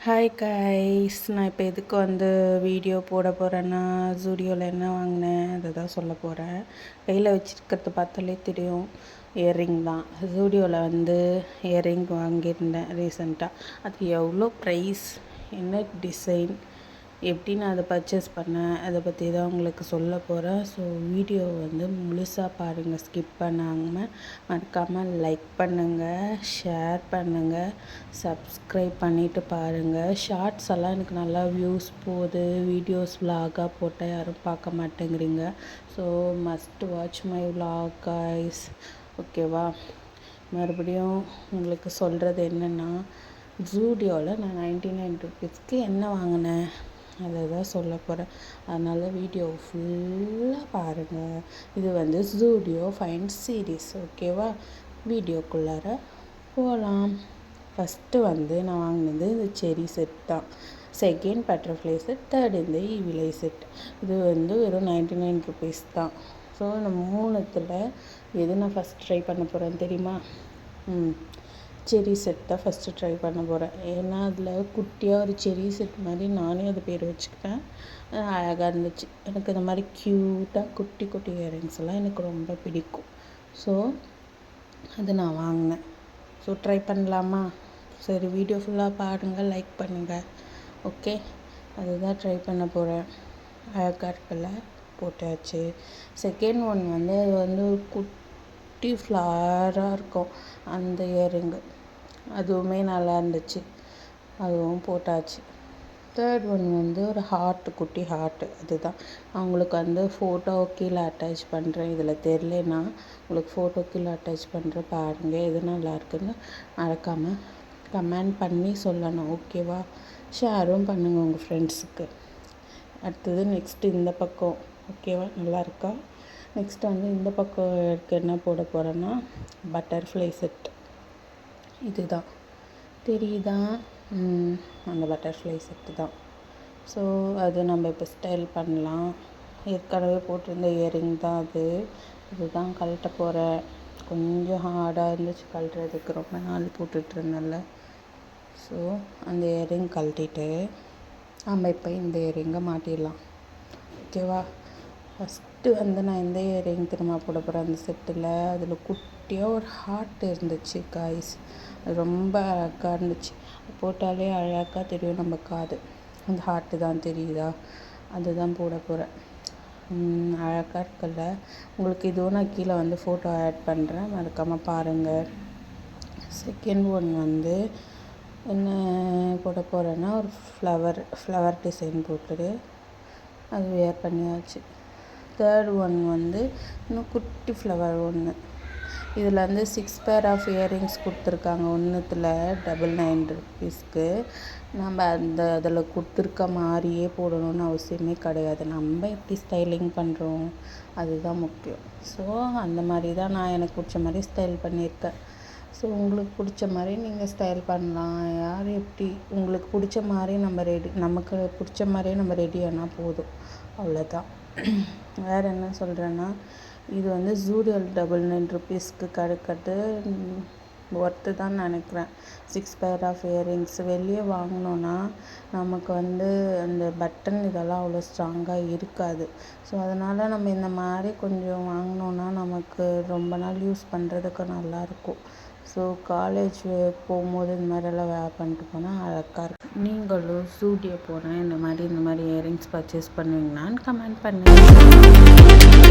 Hi guys, நான் இப்போ எதுக்கு வீடியோ போட போகிறேன்னா, ஜூடியோவில் என்ன வாங்கினேன் அதை தான் சொல்ல போகிறேன். கையில் வச்சுருக்கிறது பார்த்தாலே தெரியும், இயர்ரிங் தான். ஜூடியோவில் இயர்ரிங் வாங்கியிருந்தேன் ரீசெண்டாக. அது எவ்வளோ ப்ரைஸ், என்ன டிசைன், எப்படி நான் அதை பர்ச்சேஸ் பண்ணேன், அதை பற்றி தான் உங்களுக்கு சொல்ல போகிறேன். ஸோ வீடியோ முழுசாக பாருங்கள், ஸ்கிப் பண்ணாமல். மறக்காமல் லைக் பண்ணுங்கள், ஷேர் பண்ணுங்கள், சப்ஸ்கிரைப் பண்ணிவிட்டு பாருங்கள். ஷார்ட்ஸ் எல்லாம் எனக்கு நல்லா வியூஸ் போகுது, வீடியோஸ் விலாகாக போட்டால் யாரும் பார்க்க மாட்டேங்கிறீங்க. So must watch my vlog guys, ஓகேவா? மறுபடியும் உங்களுக்கு சொல்கிறது என்னென்னா, ஜூடியோவில் நான் 99 ருபீஸ்க்கு என்ன வாங்கினேன் அதை தான் சொல்ல போகிறேன். அதனால் வீடியோ ஃபுல்லாக பாருங்கள். இது ஜூடியோ ஃபைன் சீரீஸ், ஓகேவா? வீடியோக்குள்ளார போகலாம். ஃபஸ்ட்டு நான் வாங்கினது இந்த செரி செட் தான். செகண்ட் பட்டர்ஃப்ளை செட், தேர்ட் இந்த ஈவிலை செட். இது வெறும் 99 ருபீஸ் தான். ஸோ இந்த மூணுத்தில் எது நான் ஃபஸ்ட் ட்ரை பண்ண போகிறேன்னு தெரியுமா? செரி செட் தான் ஃபஸ்ட்டு ட்ரை பண்ண போகிறேன். ஏன்னா அதில் குட்டியாக ஒரு செரி செட் மாதிரி நானே அது பேர் வச்சுக்கிட்டேன். அழகாக இருந்துச்சு. எனக்கு இந்த மாதிரி க்யூட்டாக குட்டி குட்டி இயரிங்ஸ் எல்லாம் எனக்கு ரொம்ப பிடிக்கும். ஸோ அது நான் வாங்கினேன். ஸோ ட்ரை பண்ணலாமா? சரி, வீடியோ ஃபுல்லாக பாருங்கள், லைக் பண்ணுங்கள், ஓகே? அதுதான் ட்ரை பண்ண போகிறேன். அழகாக இருக்குல்ல, போட்டாச்சு. செகண்ட் ஒன் அது குட்டி ஃப்ளாராக இருக்கும் அந்த இயரிங்கு, அதுவுமே நல்லா இருந்துச்சு, அதுவும் போட்டாச்சு. தேர்ட் ஒன் ஒரு ஹார்ட்டு, குட்டி ஹார்ட்டு. அதுதான் அவங்களுக்கு ஃபோட்டோ கீழே அட்டாச் பண்ணுறேன். இதில் தெரிலனா உங்களுக்கு ஃபோட்டோ கீழே அட்டாச் பண்ணுறேன், பாருங்கள். எது நல்லா இருக்குன்னு மறக்காமல் கமெண்ட் பண்ணி சொல்லணும், ஓகேவா? ஷேரும் பண்ணுங்கள் உங்கள் ஃப்ரெண்ட்ஸுக்கு. அடுத்தது நெக்ஸ்ட்டு இந்த பக்கம், ஓகேவா? நல்லா இருக்கா? நெக்ஸ்ட் இந்த பக்கம் என்ன போட போகிறேன்னா, பட்டர்ஃப்ளை செட். இதுதான் தெரியுதா? அந்த பட்டர்ஃப்ளை செட்டு தான். ஸோ அது நம்ம இப்போ ஸ்டைல் பண்ணலாம். ஏற்கனவே போட்டிருந்த இயரிங் தான் அது. இதுதான் கழட்ட போகிறேன். கொஞ்சம் ஹார்டாக இருந்துச்சு கழட்டுறதுக்கு, ரொம்ப நாள் போட்டுட்டு இருந்தேன்ல. ஸோ அந்த இயரிங் கழட்டிட்டு நம்ம இப்போ இந்த இயரிங்கை மாட்டிடலாம், ஓகேவா? ஃபஸ்ட்டு நான் எந்த இயரிங் திரும்ப போட போகிறேன் அந்த செட்டில். அதில் குட்டியாக ஒரு ஹார்ட் இருந்துச்சு காய்ஸ், அது ரொம்ப அழகாக இருந்துச்சு. போட்டாலே அழகாக தெரியும் நம்ம காது. அந்த ஹார்ட்டு தான் தெரியுதா? அதுதான் போட போகிறேன். அழகாக இருக்குல்ல? உங்களுக்கு இதுவும் நான் கீழே ஃபோட்டோ ஆட் பண்ணுறேன், மறக்காமல் பாருங்கள். செகண்ட் ஒன் என்ன போட போகிறேன்னா, ஒரு ஃப்ளவர் டிசைன் போட்டுட்டு அது வேர் பண்ணியாச்சு. தேர்ட் ஒன் இன்னும் குட்டி ஃப்ளவர் ஒன்று. இதில் 6 பேர் ஆஃப் இயரிங்ஸ் கொடுத்துருக்காங்க. ஒன்றுத்தில் 99 ருபீஸ்க்கு. நம்ம அதில் கொடுத்துருக்க மாதிரியே போடணும்னு அவசியமே கிடையாது. நம்ம எப்படி ஸ்டைலிங் பண்ணுறோம் அதுதான் முக்கியம். ஸோ அந்த மாதிரி தான் நான் எனக்கு பிடிச்ச மாதிரி ஸ்டைல் பண்ணியிருக்கேன். ஸோ உங்களுக்கு பிடிச்ச மாதிரி நீங்கள் ஸ்டைல் பண்ணலாம். யார் எப்படி உங்களுக்கு பிடிச்ச மாதிரி நமக்கு பிடிச்ச மாதிரியே நம்ம ரெடி ஆனால் போதும், அவ்வளோதான். வேறு என்ன சொல்கிறேன்னா, இது ஜூடியோவில் 99 ருபீஸ்க்கு கிடைக்கிறது ஒர்த்து தான் நினைக்கிறேன். 6 பேர் ஆஃப் இயரிங்ஸ் வெளியே வாங்கினோன்னா நமக்கு அந்த பட்டன் இதெல்லாம் அவ்வளோ ஸ்ட்ராங்காக இருக்காது. ஸோ அதனால் நம்ம இந்த மாதிரி கொஞ்சம் வாங்கினோன்னா நமக்கு ரொம்ப நாள் யூஸ் பண்ணுறதுக்கு நல்லாயிருக்கும். ஸோ காலேஜ் போகும்போது இந்த மாதிரியெல்லாம் வேர் பண்ணிட்டு போனால் அழகாக இருக்கும். நீங்களும் ஸ்டூடியோ போனால் இந்த மாதிரி இயரிங்ஸ் பர்ச்சேஸ் பண்ணுவீங்களான்னு கமெண்ட் பண்ணுங்கள்.